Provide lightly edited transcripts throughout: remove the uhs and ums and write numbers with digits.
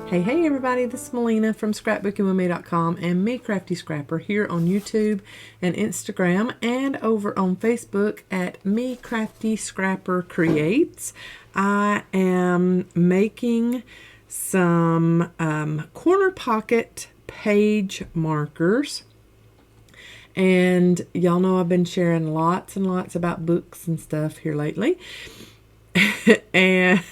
Hey everybody, this is Melina from ScrapbookingWithMe.com and Me Crafty Scrapper here on YouTube and Instagram and over on Facebook at Me Crafty Scrapper Creates. I am making some corner pocket page markers. And y'all know I've been sharing lots and lots about books and stuff here lately. And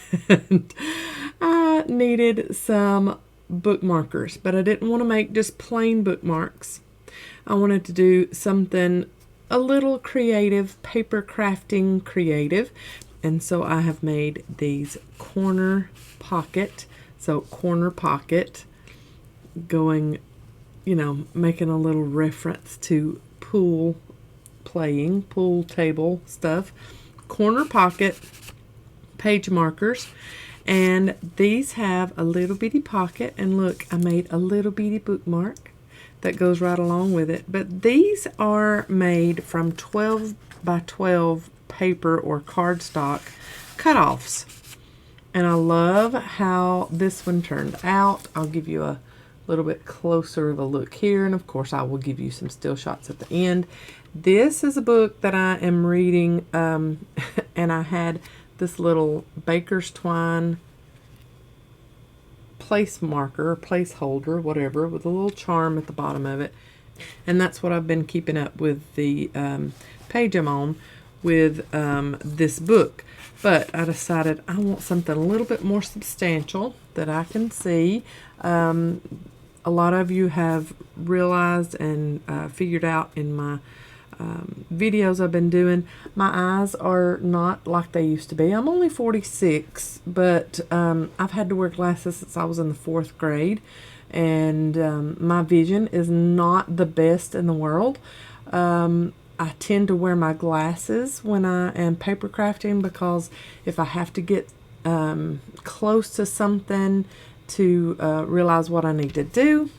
I needed some bookmarkers, but I didn't want to make just plain bookmarks. I wanted to do something a little creative, paper crafting creative. And so I have made these corner pocket. So corner pocket going, you know, making a little reference to pool playing, pool table stuff. Corner pocket page markers. And these have a little bitty pocket, and look, I made a little bitty bookmark that goes right along with it. But these are made from 12 by 12 paper or cardstock cutoffs. And I love how this one turned out. I'll give you a little bit closer of a look here, and of course I will give you some still shots at the end. This is a book that I am reading, and I had this little baker's twine place marker, or placeholder, whatever, with a little charm at the bottom of it. And that's what I've been keeping up with the page I'm on with this book. But I decided I want something a little bit more substantial that I can see. A lot of you have realized and figured out in my videos I've been doing, my eyes are not like they used to be. I'm only 46, but I've had to wear glasses since I was in the 4th grade, and my vision is not the best in the world. I tend to wear my glasses when I am paper crafting because if I have to get close to something to realize what I need to do,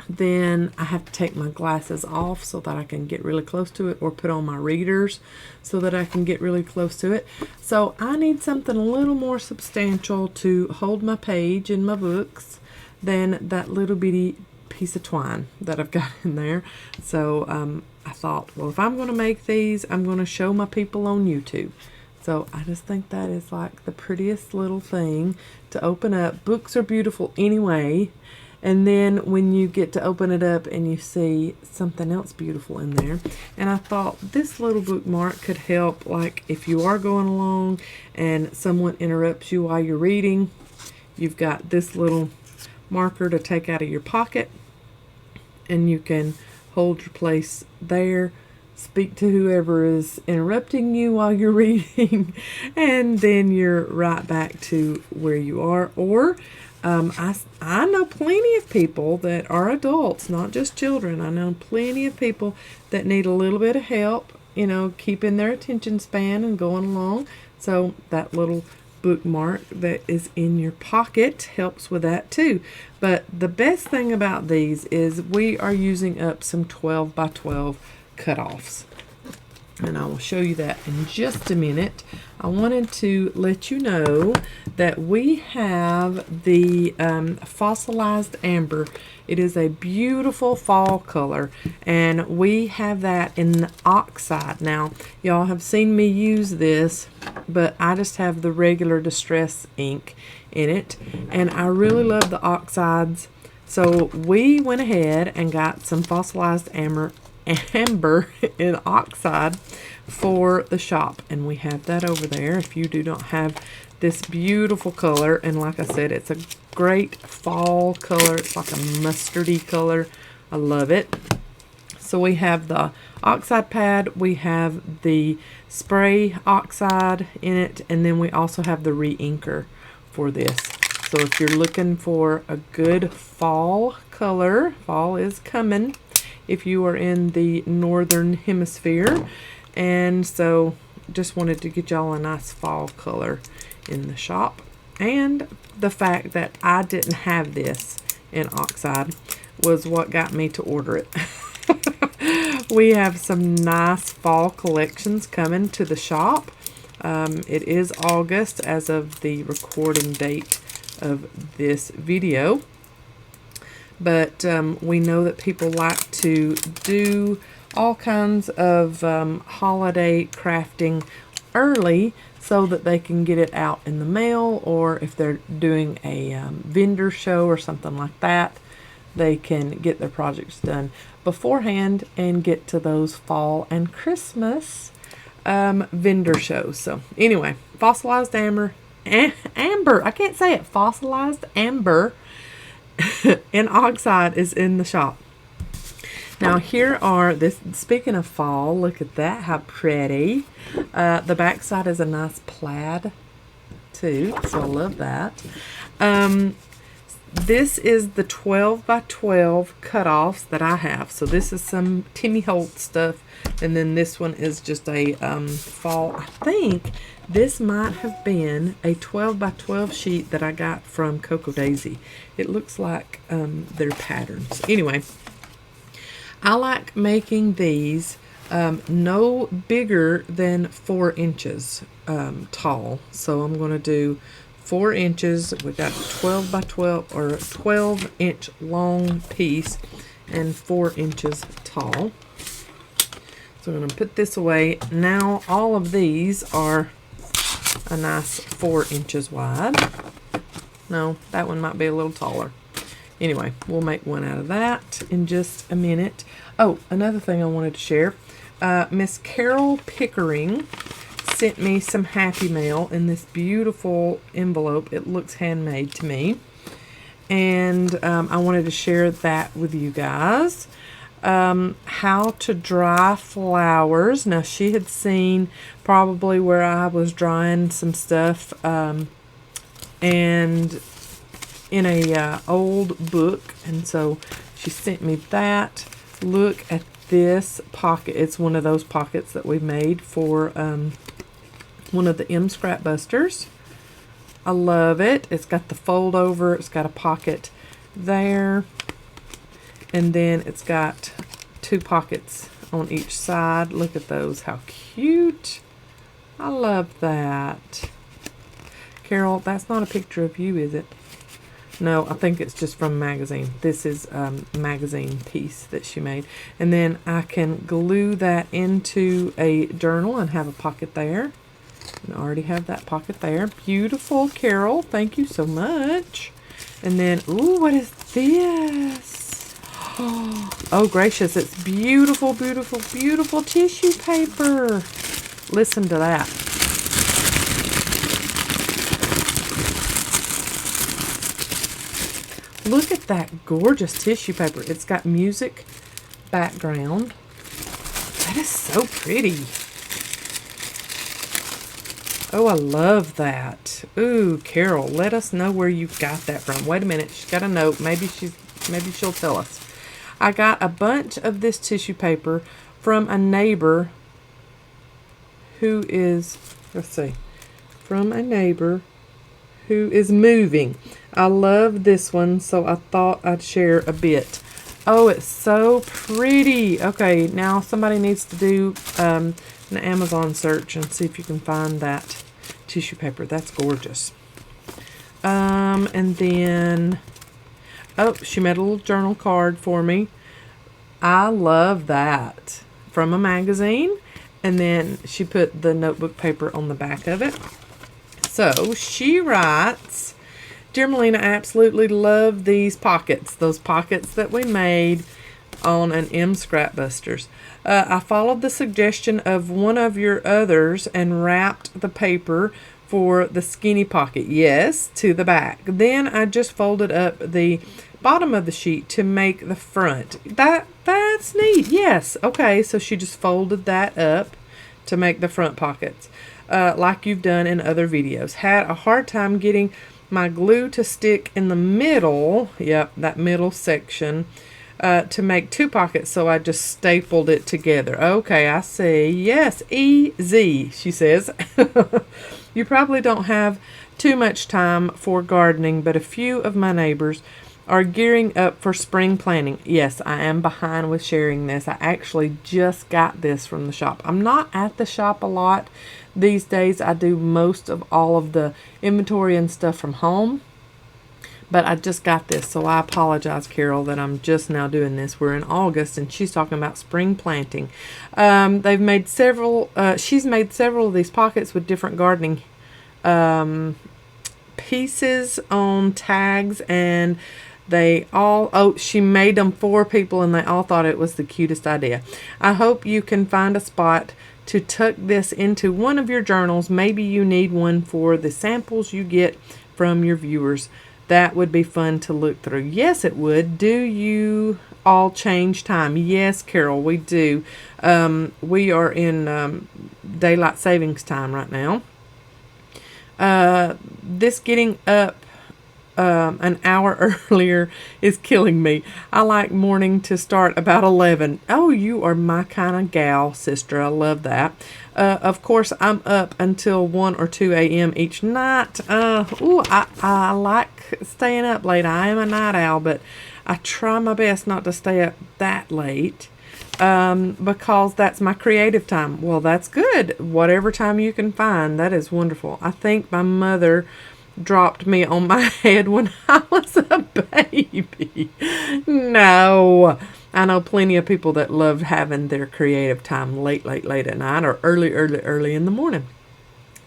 then I have to take my glasses off so that I can get really close to it, or put on my readers so that I can get really close to it. So I need something a little more substantial to hold my page in my books than that little bitty piece of twine that I've got in there. So I thought, well, if I'm going to make these, I'm going to show my people on YouTube. So I just think that is like the prettiest little thing to open up. Books are beautiful anyway. And then when you get to open it up and you see something else beautiful in there. And I thought this little bookmark could help, like if you are going along and someone interrupts you while you're reading, you've got this little marker to take out of your pocket, and you can hold your place there, speak to whoever is interrupting you while you're reading, and then you're right back to where you are. Or I know plenty of people that are adults, not just children. I know plenty of people that need a little bit of help, you know, keeping their attention span and going along. So that little bookmark that is in your pocket helps with that too. But the best thing about these is we are using up some 12 by 12 cutoffs. And I will show you that in just a minute. I wanted to let you know that we have the fossilized amber. It is a beautiful fall color, and we have that in the oxide. Now, y'all have seen me use this, but I just have the regular distress ink in it, and I really love the oxides. So we went ahead and got some fossilized amber in oxide for the shop, and we have that over there if you do not have this beautiful color. And like I said, it's a great fall color. It's like a mustardy color. I love it. So we have the oxide pad, we have the spray oxide in it, and then we also have the re-inker for this. So if you're looking for a good fall color, fall is coming if you are in the northern hemisphere. And so just wanted to get y'all a nice fall color in the shop. And the fact that I didn't have this in oxide was what got me to order it. We have some nice fall collections coming to the shop. It is August as of the recording date of this video. But we know that people like to do all kinds of holiday crafting early so that they can get it out in the mail, or if they're doing a vendor show or something like that, they can get their projects done beforehand and get to those fall and Christmas vendor shows. So anyway, fossilized amber, I can't say it, fossilized amber and oxide is in the shop. Now here are this. Speaking of fall, look at that, how pretty. The back side is a nice plaid too, so I love that. This is the 12 by 12 cutoffs that I have. So this is some Timmy Holt stuff, and then this one is just a fall. I think this might have been a 12 by 12 sheet that I got from Cocoa Daisy. It looks like they're patterns. Anyway, I like making these no bigger than 4 inches tall. So I'm going to do 4 inches. We got 12 by 12 or 12-inch long piece and 4 inches tall. So I'm going to put this away. Now all of these are a nice 4 inches wide. No, that one might be a little taller. Anyway, we'll make one out of that in just a minute. Oh, another thing I wanted to share. Miss Carol Pickering sent me some Happy Mail in this beautiful envelope. It looks handmade to me. And I wanted to share that with you guys. How to dry flowers. Now, she had seen probably where I was drying some stuff and in a old book, and so she sent me that. Look at this pocket. It's one of those pockets that we made for one of the Scrap Busters. I love it. It's got the fold over. It's got a pocket there, and then it's got 2 pockets on each side. Look at those. How cute. I love that. Carol, that's not a picture of you, is it? No, I think it's just from a magazine. This is a magazine piece that she made. And then I can glue that into a journal and have a pocket there. And I already have that pocket there. Beautiful, Carol. Thank you so much. And then, ooh, what is this? Oh, gracious. It's beautiful, beautiful, beautiful tissue paper. Listen to that. Look at that gorgeous tissue paper. It's got music background. That is so pretty. Oh, I love that. Ooh, Carol, let us know where you got that from. Wait a minute. She's got a note. Maybe she'll tell us. I got a bunch of this tissue paper from a neighbor who is, let's see, from a neighbor who is moving. I love this one, so I thought I'd share a bit. Oh, it's so pretty. Okay, now somebody needs to do an Amazon search and see if you can find that tissue paper. That's gorgeous. And then, oh, she made a little journal card for me. I love that. From a magazine. And then she put the notebook paper on the back of it. So she writes, "Dear Melina, I absolutely love these pockets. Those pockets that we made on an Scrap Busters. I followed the suggestion of one of your others and wrapped the paper for the skinny pocket, yes, to the back. Then I just folded up the bottom of the sheet to make the front." That's neat. Yes. Okay, so she just folded that up to make the front pockets, like you've done in other videos. Had a hard time getting my glue to stick in the middle, yep, that middle section, to make 2 pockets, so I just stapled it together. Okay, I see. Yes, easy, she says. You probably don't have too much time for gardening, but a few of my neighbors are gearing up for spring planting. Yes, I am behind with sharing this. I actually just got this from the shop. I'm not at the shop a lot these days. I do most of all of the inventory and stuff from home. But I just got this, so I apologize, Carol, that I'm just now doing this. We're in August, and she's talking about spring planting. They've made several, she's made several of these pockets with different gardening pieces on tags, and they all, she made them for people, and they all thought it was the cutest idea. I hope you can find a spot to tuck this into one of your journals. Maybe you need one for the samples you get from your viewers. That would be fun to look through. Yes, it would. Do you all change time? Yes, Carol, we do. We are in daylight savings time right now. This getting up an hour earlier is killing me. I like morning to start about 11. Oh, you are my kind of gal, sister. I love that. Of course, I'm up until 1 or 2 a.m. each night. I like staying up late. I am a night owl, but I try my best not to stay up that late because that's my creative time. Well, that's good. Whatever time you can find, that is wonderful. I think my mother dropped me on my head when I was a baby. No. I know plenty of people that love having their creative time late at night or early in the morning.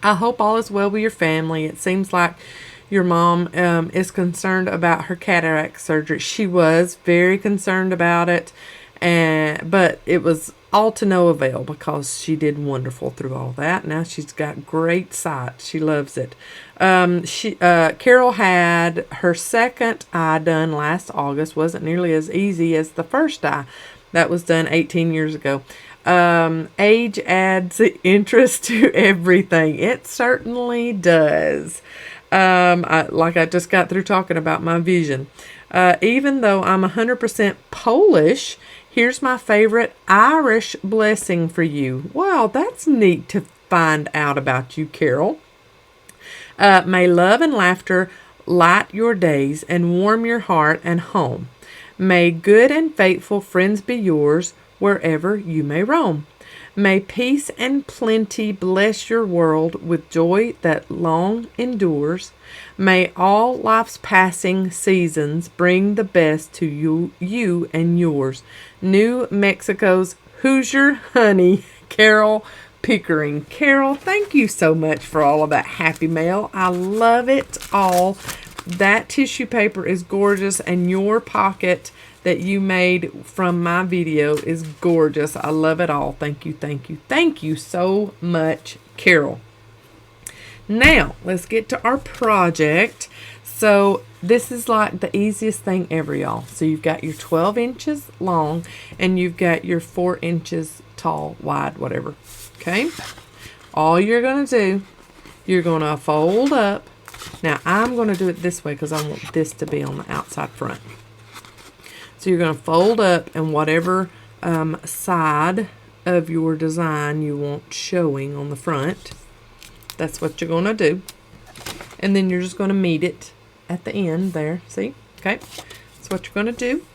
I hope all is well with your family. It seems like your mom is concerned about her cataract surgery. She was very concerned about it, but it was all to no avail because she did wonderful through all that. Now she's got great sight. She loves it. Carol had her second eye done last August. Wasn't nearly as easy as the first eye. That was done 18 years ago. Age adds interest to everything. It certainly does. I just got through talking about my vision. Even though I'm 100% Polish, here's my favorite Irish blessing for you. Wow, that's neat to find out about you, Carol. May love and laughter light your days and warm your heart and home. May good and faithful friends be yours wherever you may roam. May peace and plenty bless your world with joy that long endures. May all life's passing seasons bring the best to you and yours. New Mexico's Hoosier Honey, Carol Pickering. Carol, thank you so much for all of that happy mail. I love it all. That tissue paper is gorgeous, and your pocket that you made from my video is gorgeous. I love it all. Thank you, thank you, thank you so much, Carol. Now, let's get to our project. So this is like the easiest thing ever, y'all. So you've got your 12 inches long, and you've got your 4 inches tall, wide, whatever. Okay? All you're going to do, you're going to fold up. Now, I'm going to do it this way because I want this to be on the outside front. So you're going to fold up, and whatever side of your design you want showing on the front, that's what you're going to do. And then you're just going to meet it at the end there. See? Okay? That's what you're going to do.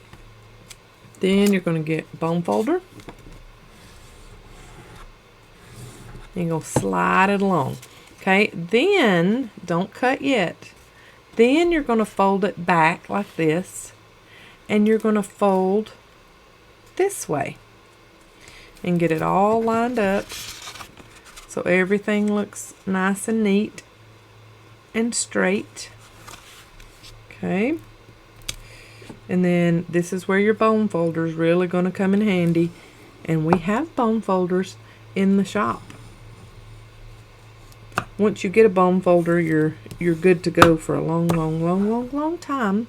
Then you're going to get a bone folder. You're going to slide it along. Okay? Then, don't cut yet. Then you're going to fold it back like this. And you're going to fold this way. And get it all lined up so everything looks nice and neat and straight. Okay. And then this is where your bone folder is really going to come in handy. And we have bone folders in the shop. Once you get a bone folder, you're good to go for a long time.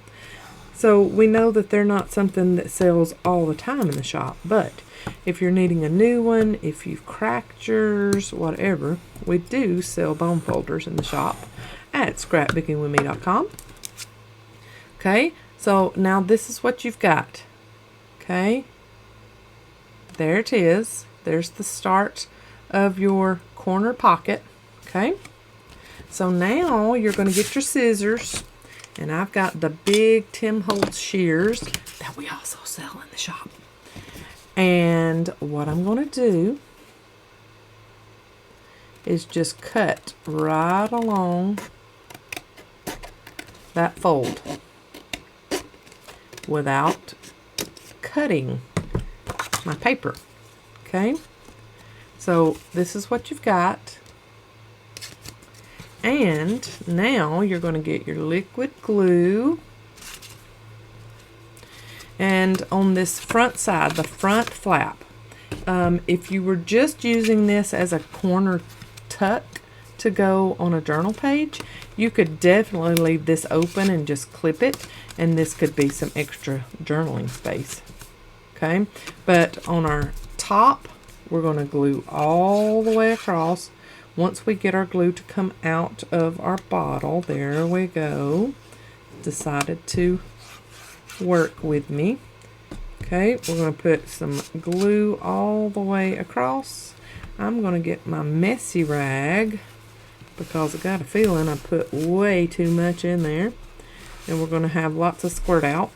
So we know that they're not something that sells all the time in the shop, but if you're needing a new one, if you've cracked yours, whatever, we do sell bone folders in the shop at scrapbookingwithme.com. Okay, so now this is what you've got. Okay, there it is. There's the start of your corner pocket. Okay, so now you're going to get your scissors, and I've got the big Tim Holtz shears that we also sell in the shop. And what I'm going to do is just cut right along that fold. without cutting my paper. Okay, so this is what you've got. And now you're going to get your liquid glue. And on this front side, the front flap, if you were just using this as a corner tuck to go on a journal page, you could definitely leave this open and just clip it, and this could be some extra journaling space. Okay, but on our top, we're going to glue all the way across. Once we get our glue to come out of our bottle, there we go. Decided to work with me. Okay, we're going to put some glue all the way across. I'm going to get my messy rag because I got a feeling I put way too much in there. And we're going to have lots of squirt out.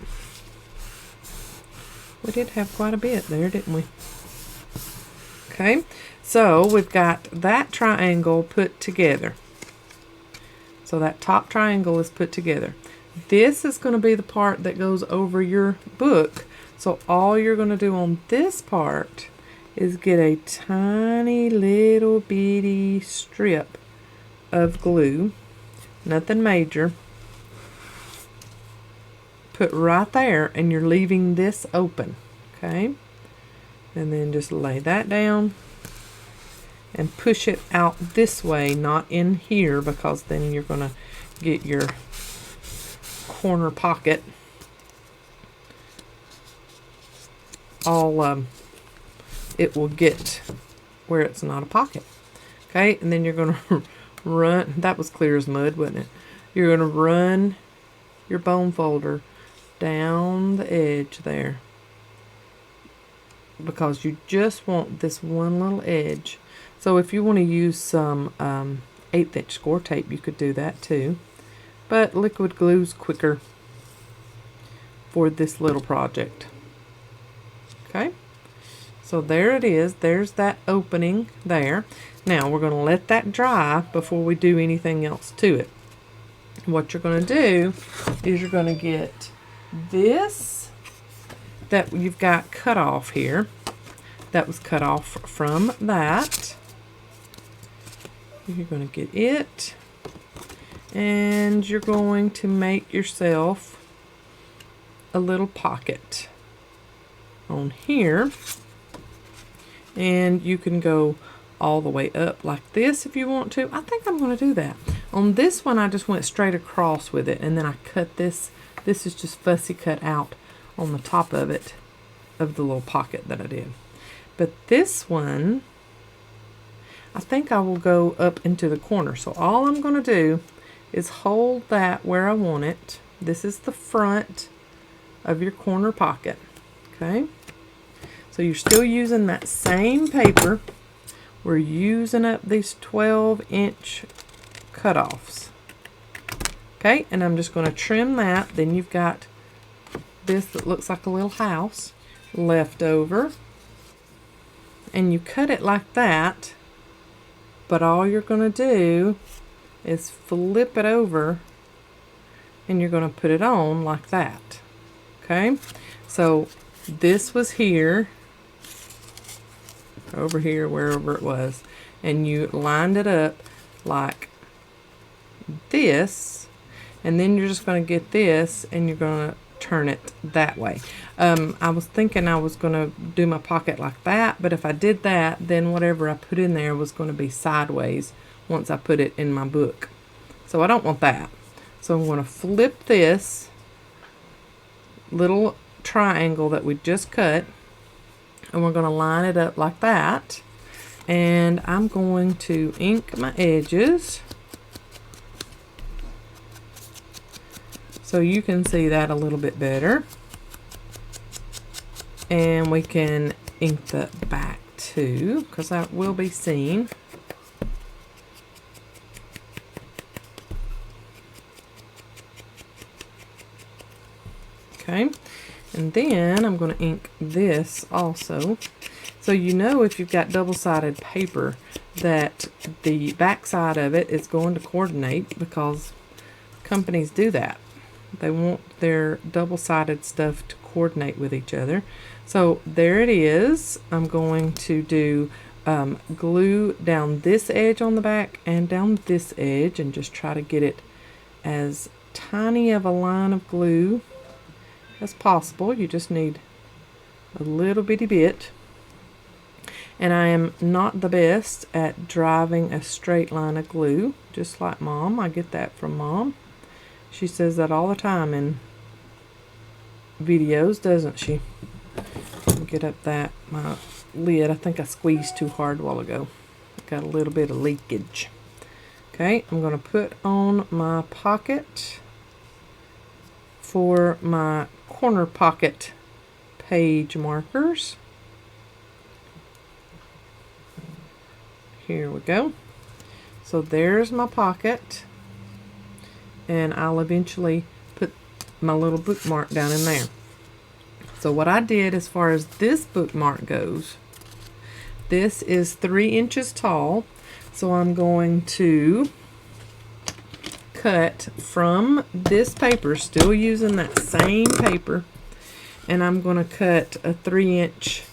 We did have quite a bit there, didn't we? Okay, so we've got that triangle put together. So that top triangle is put together. This is going to be the part that goes over your book. So all you're going to do on this part is get a tiny little bitty strip of glue, nothing major, put right there, and you're leaving this open. Okay, and then just lay that down and push it out this way, not in here, because then you're going to get your corner pocket all it will get where it's not a pocket. Okay, and then you're going to run, that was clear as mud, wasn't it? You're going to run your bone folder down the edge there, because you just want this one little edge. So if you want to use some 1/8 inch score tape, you could do that too, but liquid glue's quicker for this little project. Okay, so there it is. There's that opening there. Now we're going to let that dry before we do anything else to it. What you're going to do is you're going to get this that you've got cut off here, that was cut off from that. You're going to get it, and you're going to make yourself a little pocket on here, and you can go all the way up like this if you want to. I think I'm going to do that. On this one, I just went straight across with it, and then I cut this. This is just fussy cut out on the top of it, of the little pocket that I did. But this one, I think I will go up into the corner. So all I'm going to do is hold that where I want it. This is the front of your corner pocket. Okay, so you're still using that same paper. We're using up these 12-inch cutoffs. Okay, and I'm just going to trim that. Then you've got this that looks like a little house left over, and you cut it like that, but all you're going to do is flip it over, and you're going to put it on like that. Okay, so this was here, over here, wherever it was, and you lined it up like this, and then you're just going to get this, and you're going to turn it that way. I was thinking I was going to do my pocket like that, but if I did that, then whatever I put in there was going to be sideways once I put it in my book. So I don't want that. So I'm going to flip this little triangle that we just cut, and we're going to line it up like that, and I'm going to ink my edges so you can see that a little bit better, and we can ink the back too, because that will be seen. Okay, and then I'm going to ink this also. So you know, if you've got double-sided paper, that the back side of it is going to coordinate, because companies do that. They want their double-sided stuff to coordinate with each other. So there it is. I'm going to do glue down this edge on the back and down this edge, and just try to get it as tiny of a line of glue as possible. You just need a little bitty bit. And I am not the best at driving a straight line of glue, just like Mom. I get that from Mom. She says that all the time in videos, doesn't she? Get up my lid. I think I squeezed too hard a while ago. Got a little bit of leakage. Okay, I'm going to put on my pocket for my corner pocket page markers. Here we go. So there's my pocket, and I'll eventually put my little bookmark down in there. So what I did as far as this bookmark goes, this is 3 inches tall, so I'm going to cut from this paper, still using that same paper, and I'm going to cut a 3-inch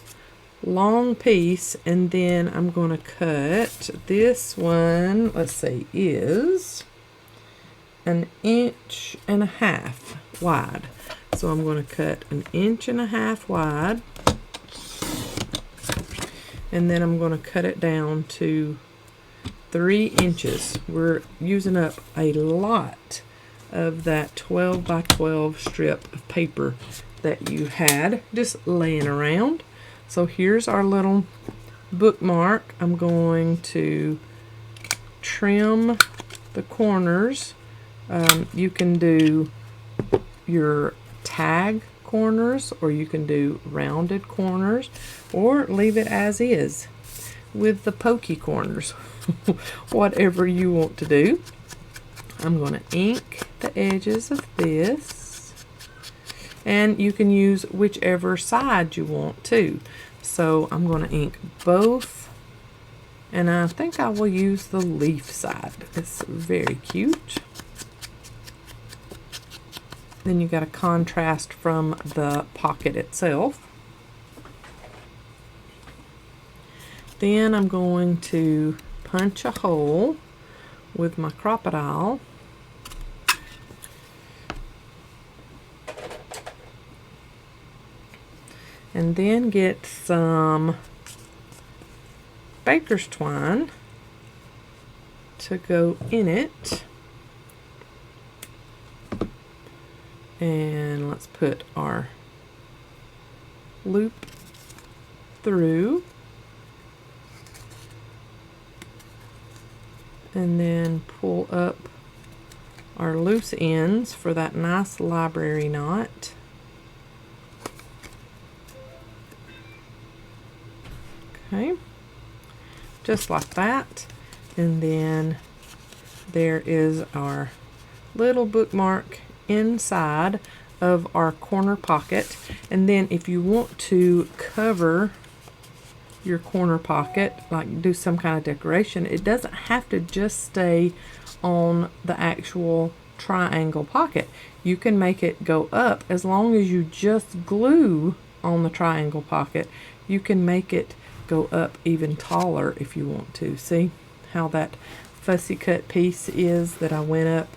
long piece, and then I'm going to cut this one, let's see, is 1.5 inches wide. So I'm going to cut 1.5 inches wide, and then I'm going to cut it down to 3 inches. We're using up a lot of that 12 by 12 strip of paper that you had just laying around. So here's our little bookmark. I'm going to trim the corners. You can do your tag corners, or you can do rounded corners, or leave it as is with the pokey corners. Whatever you want to do. I'm going to ink the edges of this, and you can use whichever side you want to. So I'm going to ink both, and I think I will use the leaf side. It's very cute. Then you got a contrast from the pocket itself. Then I'm going to punch a hole with my crocodile. And then get some baker's twine to go in it. And let's put our loop through. And then pull up our loose ends for that nice library knot. Okay, just like that. And then there is our little bookmark inside of our corner pocket. And then if you want to cover your corner pocket, like do some kind of decoration, it doesn't have to just stay on the actual triangle pocket. You can make it go up. As long as you just glue on the triangle pocket, you can make it go up even taller if you want to. See how that fussy cut piece is that I went up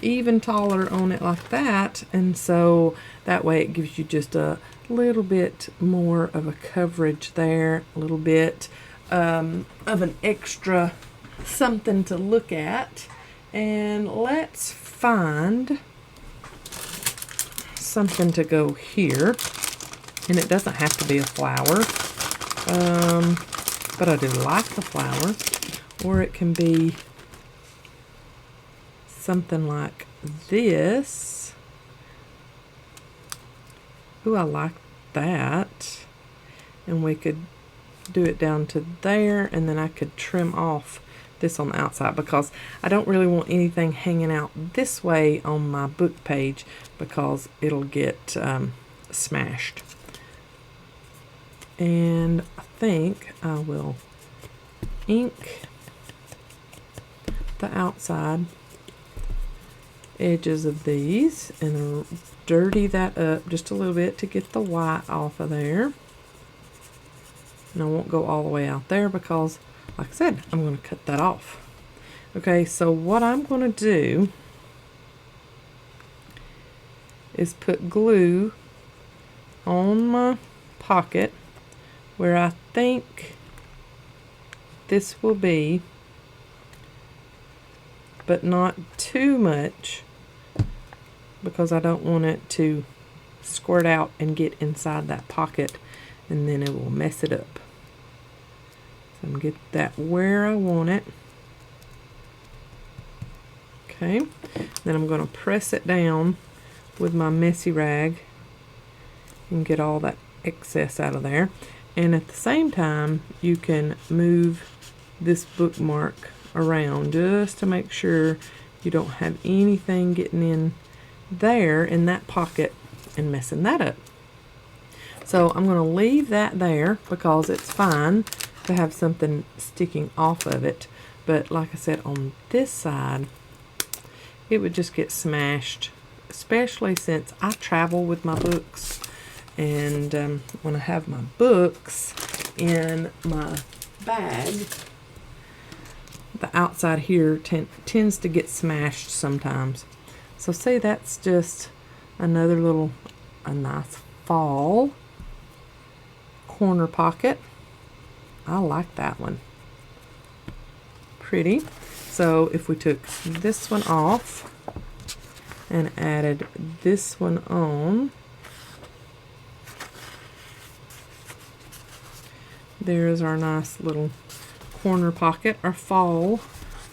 even taller on it like that, and so that way it gives you just a little bit more of a coverage there, a little bit of an extra something to look at. And let's find something to go here, and it doesn't have to be a flower, but I do like the flower, or it can be something like this. Ooh, I like that. And we could do it down to there, and then I could trim off this on the outside, because I don't really want anything hanging out this way on my book page, because it'll get smashed. And I think I will ink the outside edges of these and dirty that up just a little bit to get the white off of there. And I won't go all the way out there because, like I said, I'm going to cut that off. Okay, so what I'm going to do is put glue on my pocket where I think this will be, but not too much because I don't want it to squirt out and get inside that pocket and then it will mess it up. So I'm going to get that where I want it. Okay, then I'm going to press it down with my messy rag and get all that excess out of there. And at the same time, you can move this bookmark around just to make sure you don't have anything getting in there in that pocket and messing that up. So I'm going to leave that there because it's fine to have something sticking off of it. But like I said, on this side, it would just get smashed, especially since I travel with my books. And when I have my books in my bag, the outside here tends to get smashed sometimes. So see, that's just another a nice fall corner pocket. I like that one. Pretty. So if we took this one off and added this one on, there's our nice little corner pocket, our fall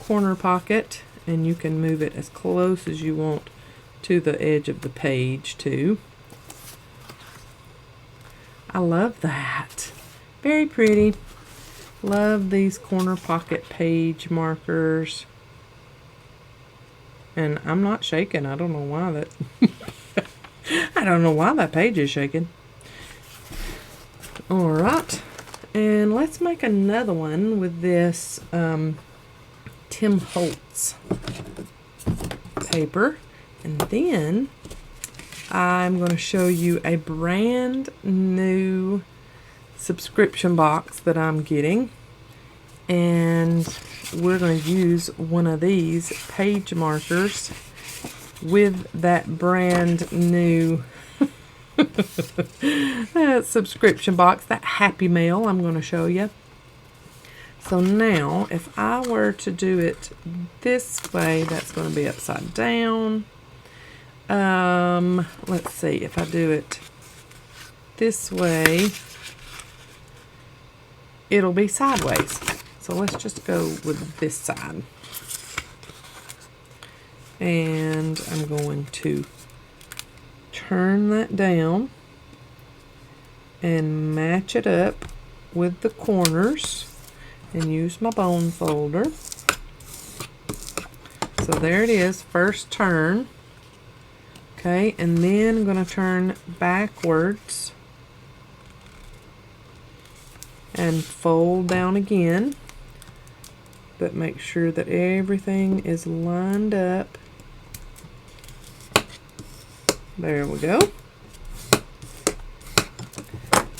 corner pocket, and you can move it as close as you want to the edge of the page too. I love that. Very pretty. Love these corner pocket page markers. And I'm not shaking. I don't know why that I don't know why that page is shaking. Alright. And let's make another one with this Tim Holtz paper. And then I'm going to show you a brand new subscription box that I'm getting. And we're going to use one of these page markers with that brand new subscription box, that Happy Mail I'm going to show you. So now, if I were to do it this way, that's going to be upside down. Let's see, if I do it this way, it'll be sideways. So let's just go with this side. And I'm going to turn that down and match it up with the corners and use my bone folder. So there it is, first turn. Okay, and then I'm going to turn backwards and fold down again, but make sure that everything is lined up. There we go.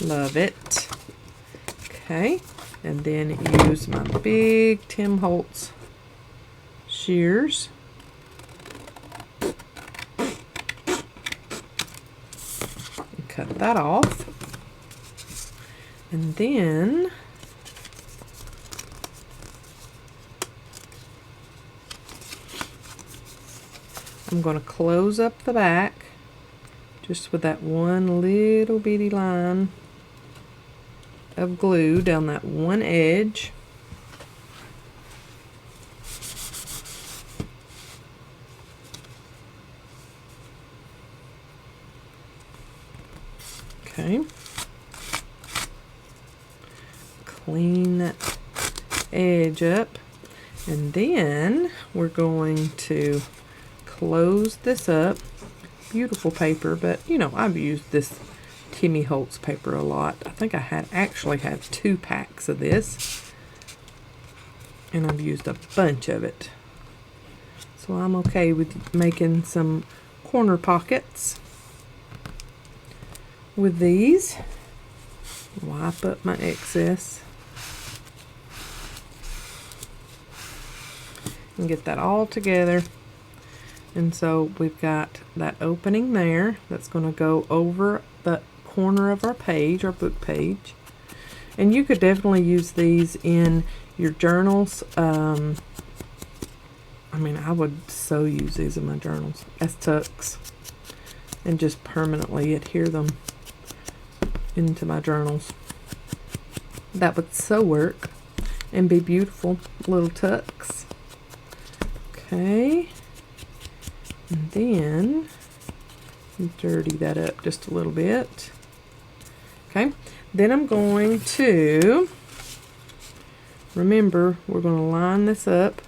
Love it. Okay, and then use my big Tim Holtz shears. And cut that off. And then I'm going to close up the back just with that one little bitty line of glue down that one edge. Okay. Clean that edge up, and then we're going to close this up. Beautiful paper, but you know, I've used this Timmy Holtz paper a lot. I think I actually had 2 packs of this, and I've used a bunch of it. So So I'm okay with making some corner pockets with these. Wipe up my excess and get that all together. And so we've got that opening there that's going to go over the corner of our page, our book page. And you could definitely use these in your journals. I mean, I would so use these in my journals as tucks and just permanently adhere them into my journals. That would so work and be beautiful little tucks. Okay. And then dirty that up just a little bit. Okay. Then I'm going to, remember, we're going to line this up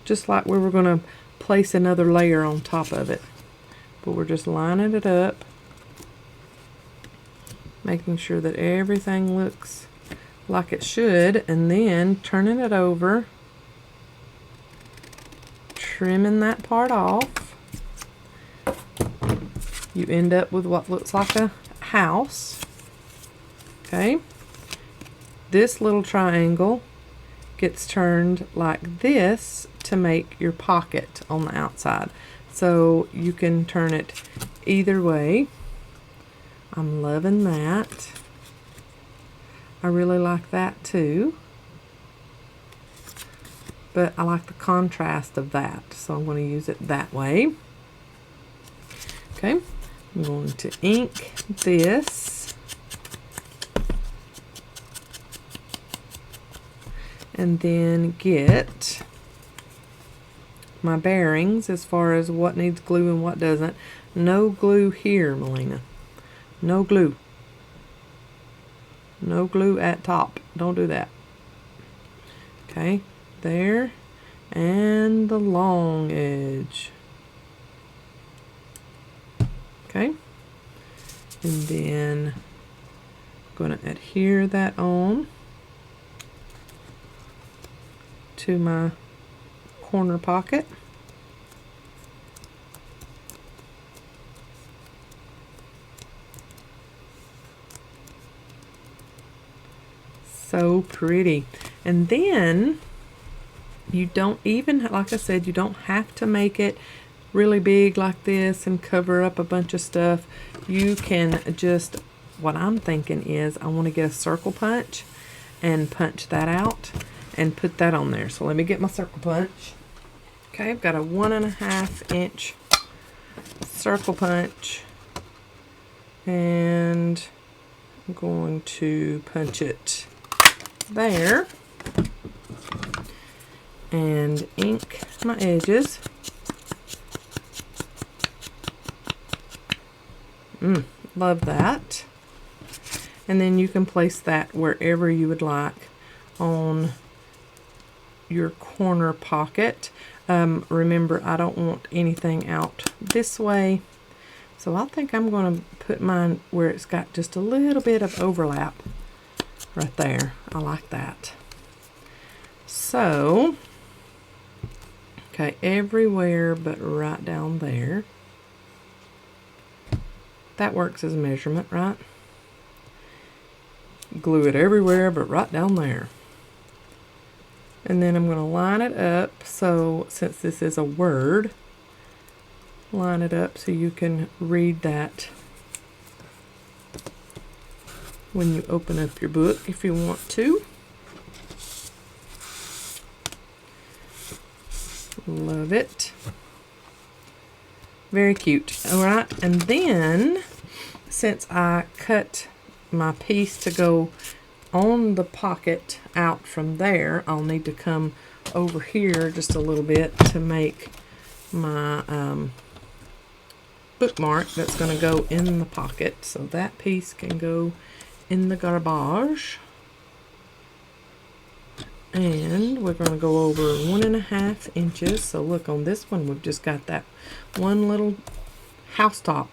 just like we were going to place another layer on top of it. But we're just lining it up, making sure that everything looks like it should, and then turning it over, trimming that part off. You end up with what looks like a house. Okay, this little triangle gets turned like this to make your pocket on the outside. So you can turn it either way. I'm loving that. I really like that too. But I like the contrast of that, so I'm going to use it that way. Okay, I'm going to ink this. And then get my bearings as far as what needs glue and what doesn't. No glue here, Melina. No glue. No glue at top. Don't do that. Okay, there. And the long edge. Okay. And then I'm going to adhere that on to my corner pocket. So pretty. And then you don't even, like I said, you don't have to make it really big like this and cover up a bunch of stuff. You can just, what I'm thinking is I want to get a circle punch and punch that out and put that on there. So let me get my circle punch. Okay, I've got a 1.5 inch circle punch, and I'm going to punch it there and ink my edges. Love that. And then you can place that wherever you would like on your corner pocket. Remember, I don't want anything out this way, so I think I'm going to put mine where it's got just a little bit of overlap right there. I like that. So, okay, everywhere but right down there. That works as a measurement, right? Glue it everywhere but right down there. And then I'm going to line it up, so since this is a word, line it up so you can read that when you open up your book if you want to. Love it. Very cute. Alright, and then since I cut my piece to go on the pocket out from there, I'll need to come over here just a little bit to make my bookmark that's going to go in the pocket. So that piece can go in the garbage. And we're going to go over 1.5 inches. So look, on this one we've just got that one little housetop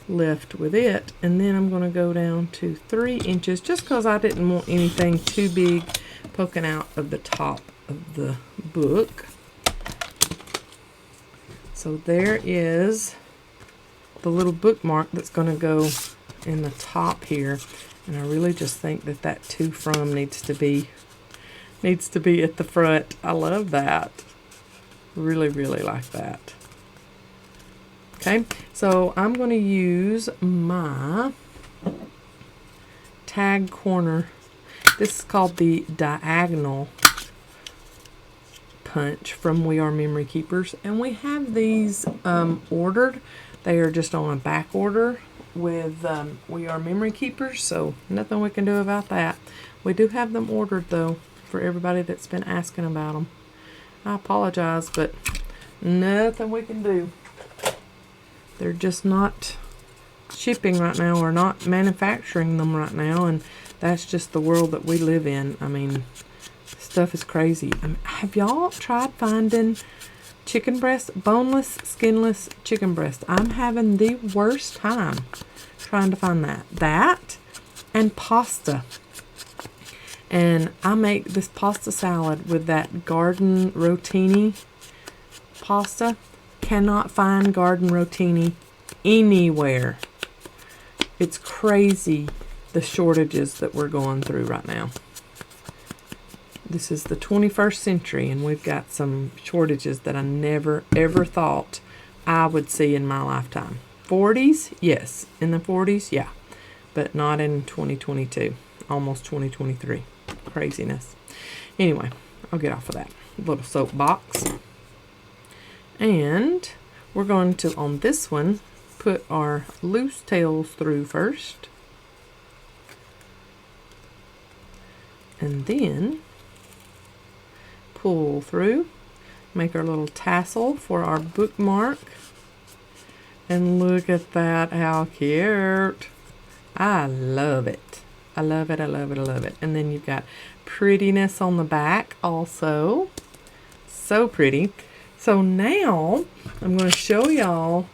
left with it, and then I'm going to go down to 3 inches just because I didn't want anything too big poking out of the top of the book. So there is the little bookmark that's going to go in the top here. And I really just think that that to from needs to be at the front. I love that. Really, really like that. Okay, so I'm going to use my tag corner. This is called the diagonal punch from We Are Memory Keepers, and we have these ordered. They are just on a back order with We Are Memory Keepers, so nothing we can do about that. We do have them ordered though for everybody that's been asking about them. I apologize, but nothing we can do. They're just not shipping right now, or not manufacturing them right now, and that's just the world that we live in. I mean, stuff is crazy. Have y'all tried finding chicken breast, boneless, skinless chicken breast? I'm having the worst time trying to find that. That and pasta. And I make this pasta salad with that garden rotini pasta. Cannot find garden rotini anywhere. It's crazy the shortages that we're going through right now. This is the 21st century, and we've got some shortages that I never ever thought I would see in my lifetime. 40s, yes. In the 40s, yeah. But not in 2022. Almost 2023. Craziness. Anyway, I'll get off of that little soapbox. And we're going to, on this one, put our loose tails through first. And then pull through, make our little tassel for our bookmark. And look at that, how cute. I love it. I love it, I love it, I love it. And then you've got prettiness on the back also. So pretty. So now I'm going to show y'all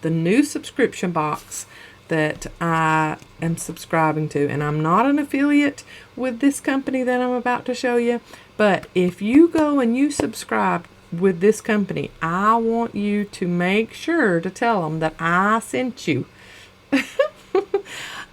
the new subscription box that I am subscribing to. And I'm not an affiliate with this company that I'm about to show you. But if you go and you subscribe with this company, I want you to make sure to tell them that I sent you.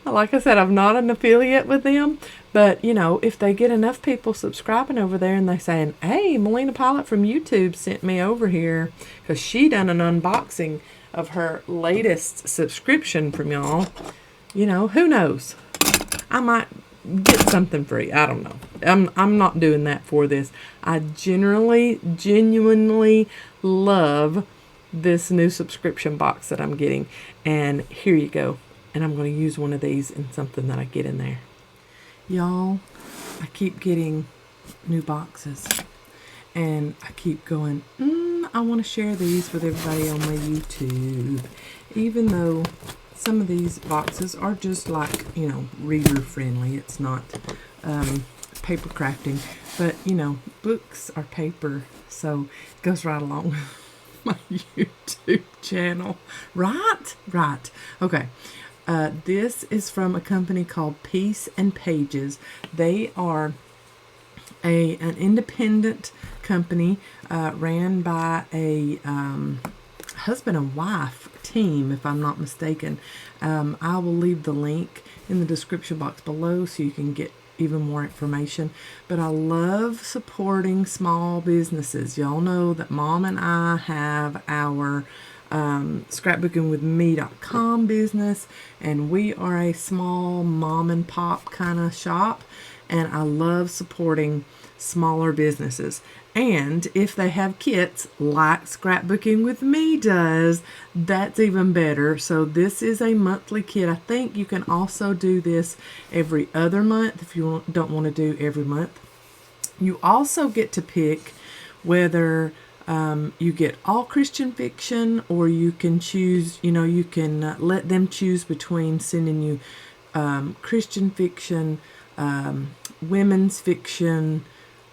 Like I said, I'm not an affiliate with them, but you know, if they get enough people subscribing over there and they saying, hey, Melina Pylant from YouTube sent me over here because she done an unboxing of her latest subscription from y'all, you know, who knows? I might get something free. I don't know. I'm not doing that for this. I genuinely love this new subscription box that I'm getting. And here you go. And I'm going to use one of these in something that I get in there. Y'all, I keep getting new boxes. And I keep going, I want to share these with everybody on my YouTube. Even though some of these boxes are just like, you know, reader friendly. It's not paper crafting. But, you know, books are paper. So it goes right along with my YouTube channel. Right? Right. Okay. This is from a company called Peace and Pages. They are an independent company ran by a husband and wife team, if I'm not mistaken. I will leave the link in the description box below so you can get even more information. But I love supporting small businesses. Y'all know that Mom and I have our scrapbookingwithme.com business, and we are a small mom and pop kind of shop, and I love supporting smaller businesses. And if they have kits like Scrapbooking with Me does, that's even better. So this is a monthly kit. I think you can also do this every other month if you don't want to do every month. You also get to pick whether you get all Christian fiction, or you can choose, you know, you can let them choose between sending you Christian fiction, women's fiction,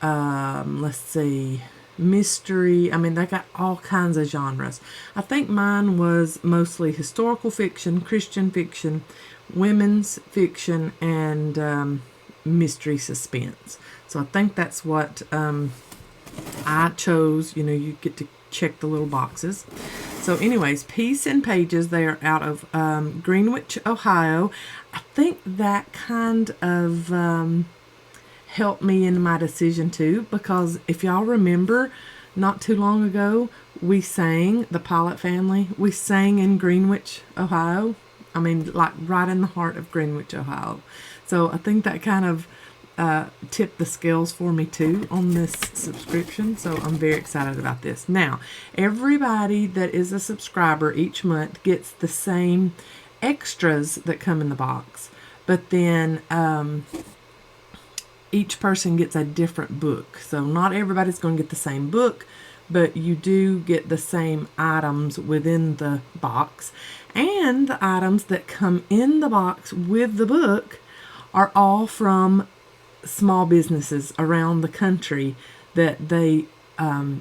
let's see, mystery. I mean, they got all kinds of genres. I think mine was mostly historical fiction, Christian fiction, women's fiction, and mystery suspense. So I think that's what I chose, you know, you get to check the little boxes. So anyways, Peace and Pages, they are out of Greenwich, Ohio. I think that kind of helped me in my decision too, because if y'all remember, not too long ago, we sang, the Pylant family, we sang in Greenwich, Ohio. I mean, like right in the heart of Greenwich, Ohio. So I think that kind of tipped the scales for me too on this subscription. So I'm very excited about this. Now, everybody that is a subscriber each month gets the same extras that come in the box. But then each person gets a different book. So not everybody's going to get the same book, but you do get the same items within the box. And the items that come in the box with the book are all from small businesses around the country that they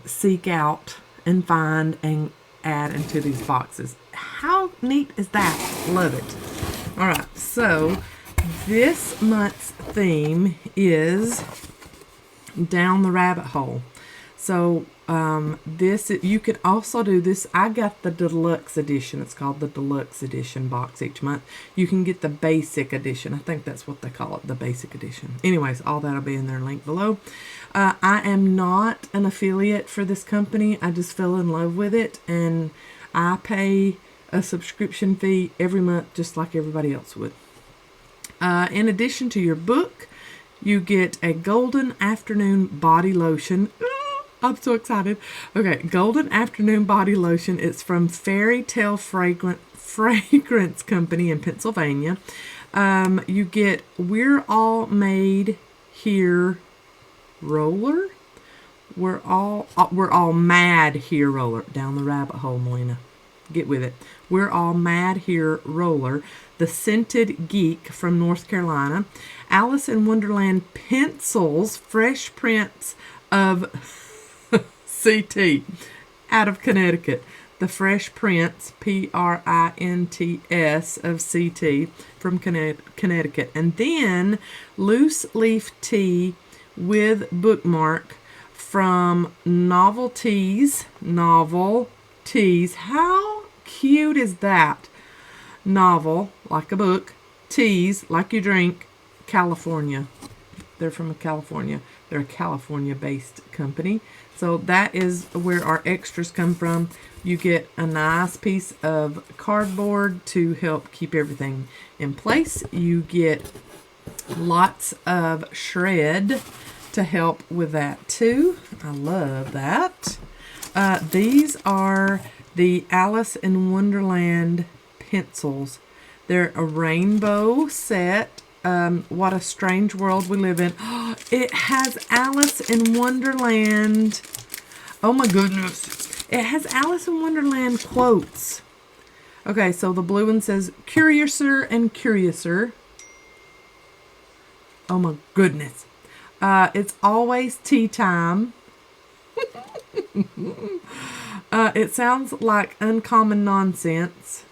seek out and find and add into these boxes. How neat is that? Love it. All right, so this month's theme is Down the Rabbit Hole. So this, you could also do this. I got the deluxe edition. It's called the deluxe edition box each month. You can get the basic edition. I think that's what they call it, the basic edition. Anyways, all that'll be in their link below. I am not an affiliate for this company. I just fell in love with it, and I pay a subscription fee every month just like everybody else would. In addition to your book, you get a Golden Afternoon Body Lotion. I'm so excited. Okay, Golden Afternoon Body Lotion. It's from Fairy Tale Fragrance Company in Pennsylvania. You get We're All Made Here roller. We're all mad here roller. Down the rabbit hole, Melina. Get with it. We're All Mad Here roller. The Scented Geek from North Carolina. Alice in Wonderland pencils, fresh prints of CT out of Connecticut. The Fresh Prints, Prints of CT from Connecticut. And then Loose Leaf Tea with bookmark from Novelties. How cute is that? Novel, like a book. Teas, like you drink. California. They're from California. They're a California-based company. So that is where our extras come from. You get a nice piece of cardboard to help keep everything in place. You get lots of shred to help with that too. I love that. These are the Alice in Wonderland pencils. They're a rainbow set. What a strange world we live in. It has Alice in Wonderland. Oh my goodness. It has Alice in Wonderland quotes. Okay, so the blue one says, Curiouser and Curiouser. Oh my goodness. It's always tea time. It sounds like uncommon nonsense.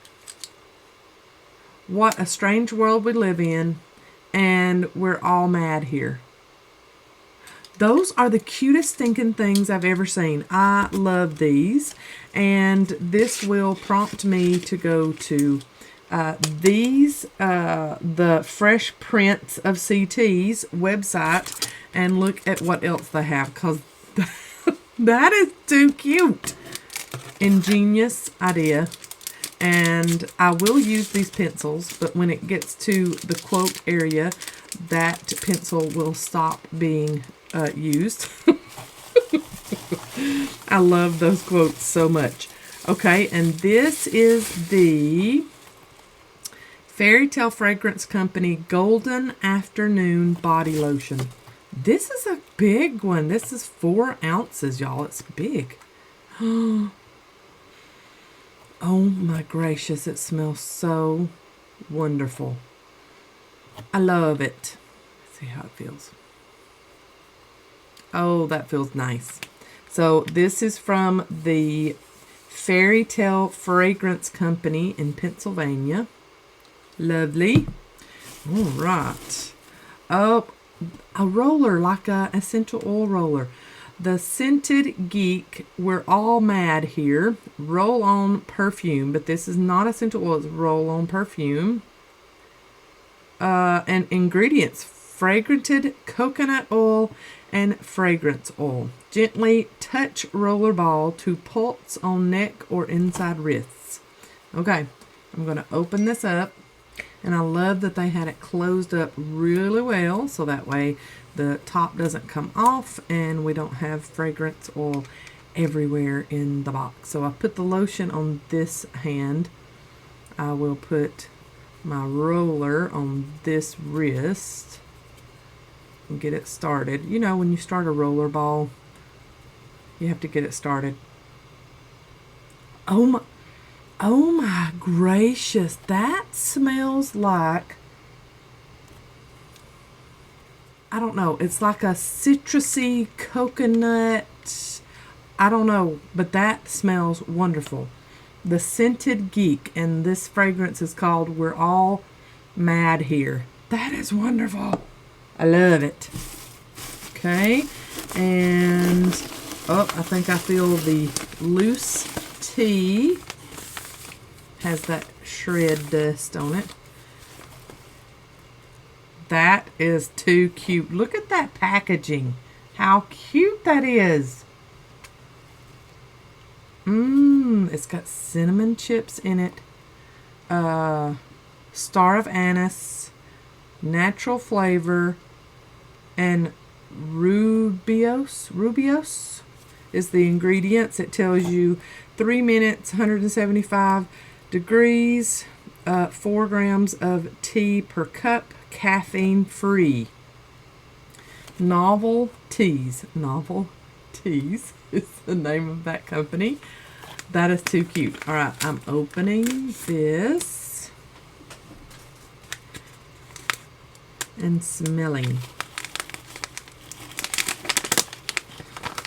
What a strange world we live in. And we're all mad here. Those are the cutest stinking things I've ever seen. I love these. And this will prompt me to go to the Fresh Prints of CT's website and look at what else they have, because that is too cute. Ingenious idea. And I will use these pencils, but when it gets to the quote area, that pencil will stop being used. I love those quotes so much. Okay, and this is the Fairy Tale Fragrance Company Golden Afternoon Body Lotion. This is a big one. This is 4 ounces, y'all. It's big. Oh my gracious, it smells so wonderful. I love it. Let's see how it feels. Oh, that feels nice. So this is from the Fairy Tale Fragrance Company in Pennsylvania. Lovely. All right. Oh, a roller, like a essential oil roller. The Scented Geek, We're All Mad Here, roll-on perfume, but this is not essential oil, it's roll-on perfume. And ingredients, fragranted coconut oil and fragrance oil. Gently touch roller ball to pulse on neck or inside wrists. Okay, I'm going to open this up. And I love that they had it closed up really well, so that way the top doesn't come off and we don't have fragrance oil everywhere in the box. So I put the lotion on this hand. I will put my roller on this wrist and get it started. You know, when you start a roller ball, you have to get it started. Oh my gracious, that smells like, I don't know, it's like a citrusy coconut, I don't know, but that smells wonderful. The Scented Geek, and this fragrance is called We're All Mad Here. That is wonderful. I love it. Okay, and, oh, I think I feel the loose tea. Has that shred dust on it. That is too cute. Look at that packaging. How cute that is. It's got cinnamon chips in it. Star of anise, natural flavor, and rubios is the ingredients. It tells you 3 minutes, 175 degrees, 4 grams of tea per cup, caffeine free. Novel Teas is the name of that company. That is too cute. All right, I'm opening this and smelling.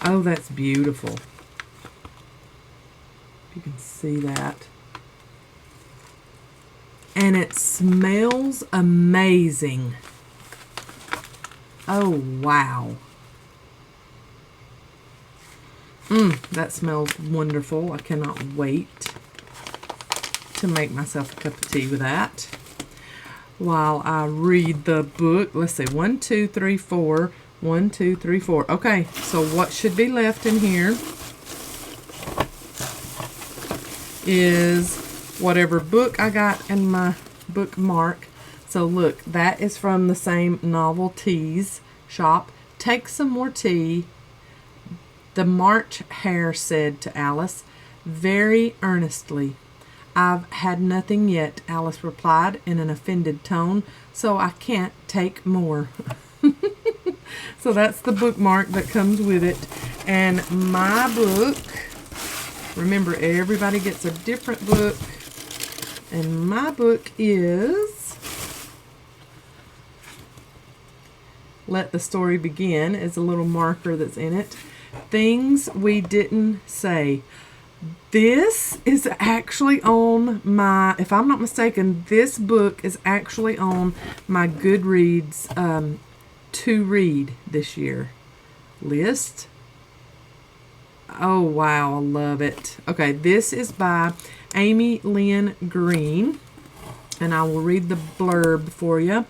Oh, that's beautiful. You can see that. And it smells amazing. Oh, wow. That smells wonderful. I cannot wait to make myself a cup of tea with that while I read the book. Let's see, 1, 2, 3, 4. 1, 2, 3, 4. Okay, so what should be left in here is whatever book I got in my bookmark. So look, that is from the same Novel Teas shop. Take some more tea. The March hare said to Alice, very earnestly. I've had nothing yet, Alice replied in an offended tone, so I can't take more. So that's the bookmark that comes with it. And my book, remember everybody gets a different book. And my book is Let the Story Begin. Is a little marker that's in it. Things We Didn't Say. This is actually on my, if I'm not mistaken, this book is actually on my Goodreads to read this year list. Oh, wow, I love it. Okay, this is by Amy Lynn Green, and I will read the blurb for you.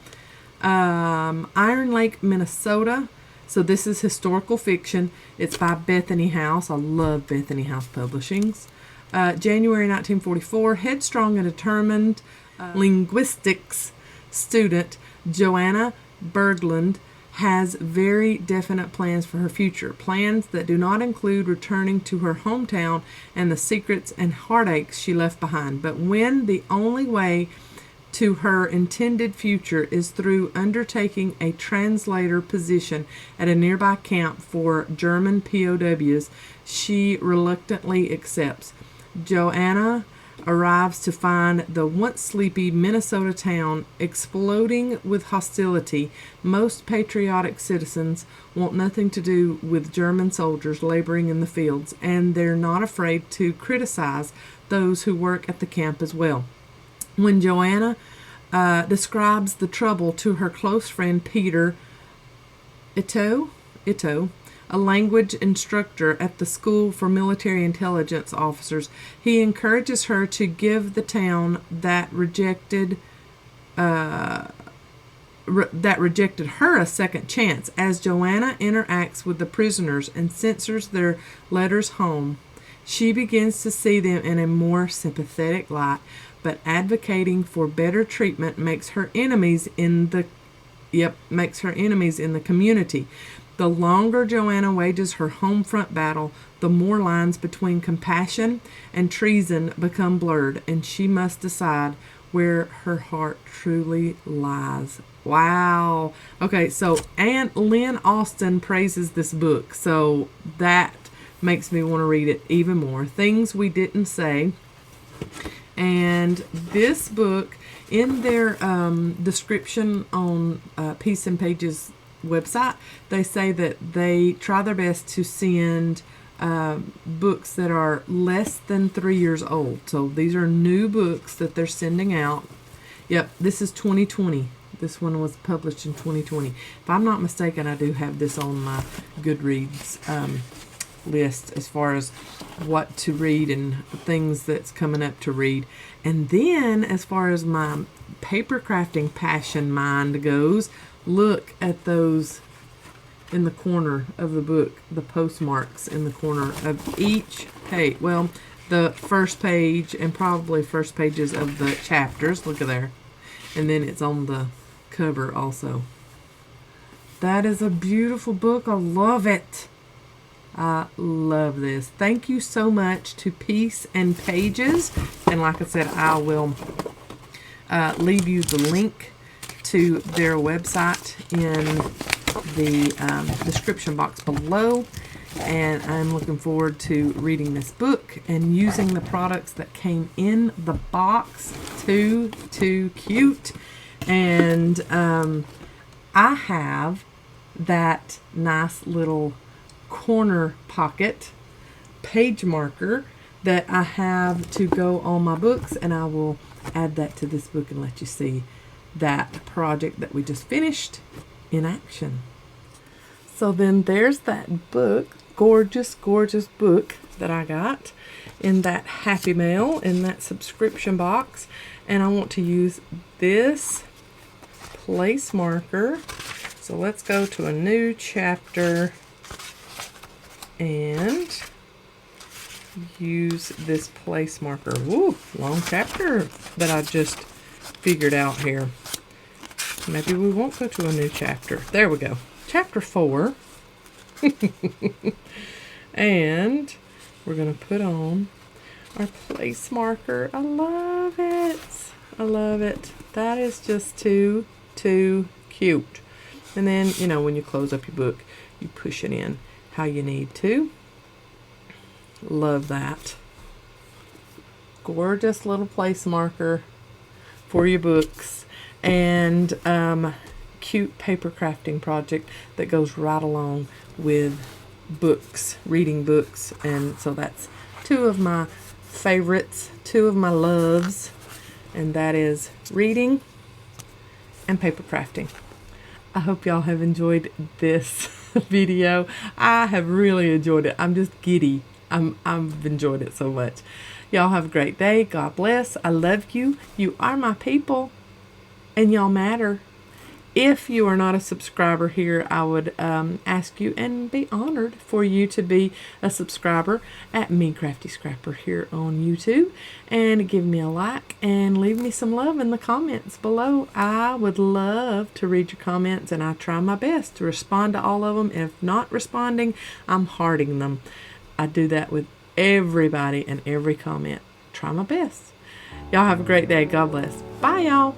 Iron Lake, Minnesota. So this is historical fiction. It's by Bethany House. I love Bethany House Publishings. January 1944, headstrong and determined linguistics student Joanna Berglund has very definite plans for her future. Plans that do not include returning to her hometown and the secrets and heartaches she left behind. But when the only way to her intended future is through undertaking a translator position at a nearby camp for German POWs, she reluctantly accepts. Joanna arrives to find the once sleepy Minnesota town exploding with hostility. Most patriotic citizens want nothing to do with German soldiers laboring in the fields, and they're not afraid to criticize those who work at the camp as well. When Joanna describes the trouble to her close friend Peter Ito, a language instructor at the School for Military Intelligence Officers. He encourages her to give the town that rejected her a second chance. As Joanna interacts with the prisoners and censors their letters home, she begins to see them in a more sympathetic light, but advocating for better treatment makes her enemies in the community. The longer Joanna wages her home front battle, the more lines between compassion and treason become blurred, and she must decide where her heart truly lies. Wow. Okay, so Aunt Lynn Austin praises this book, so that makes me want to read it even more. Things We Didn't Say. And this book, in their description on Peace and Pages website, they say that they try their best to send books that are less than 3 years old. So these are new books that they're sending out. Yep, this is 2020. This one was published in 2020. If I'm not mistaken, I do have this on my Goodreads list as far as what to read and things that's coming up to read. And then as far as my paper crafting passion mind goes, look at those in the corner of the book, the postmarks in the corner of each page. Well, the first page and probably first pages of the chapters. Look at there. And then it's on the cover also. That is a beautiful book. I love it. I love this. Thank you so much to Peace and Pages. And like I said, I will leave you the link to their website in the description box below. And I'm looking forward to reading this book and using the products that came in the box. Too cute. And I have that nice little corner pocket page marker that I have to go on my books, and I will add that to this book and let you see that project that we just finished in action. So then there's that book, gorgeous book that I got in that Happy Mail, in that subscription box. And I want to use this place marker. So let's go to a new chapter and use this place marker. Woo, long chapter that I just figured out here. Maybe we won't go to a new chapter. There we go. Chapter 4. And we're going to put on our place marker. I love it. I love it. That is just too cute. And then, you know, when you close up your book, you push it in how you need to. Love that. Gorgeous little place marker for your books. And cute paper crafting project that goes right along with books, reading books. And so that's two of my favorites, two of my loves, and that is reading and paper crafting. I hope y'all have enjoyed this video. I have really enjoyed it. I'm just giddy. I've enjoyed it so much. Y'all have a great day. God bless. I love you. You are my people, and y'all matter. If you are not a subscriber here, I would ask you and be honored for you to be a subscriber at Me Crafty Scrapper here on YouTube, and give me a like and leave me some love in the comments below. I would love to read your comments, and I try my best to respond to all of them. If not responding, I'm hearting them. I do that with everybody and every comment. Try my best. Y'all have a great day. God bless. Bye, y'all.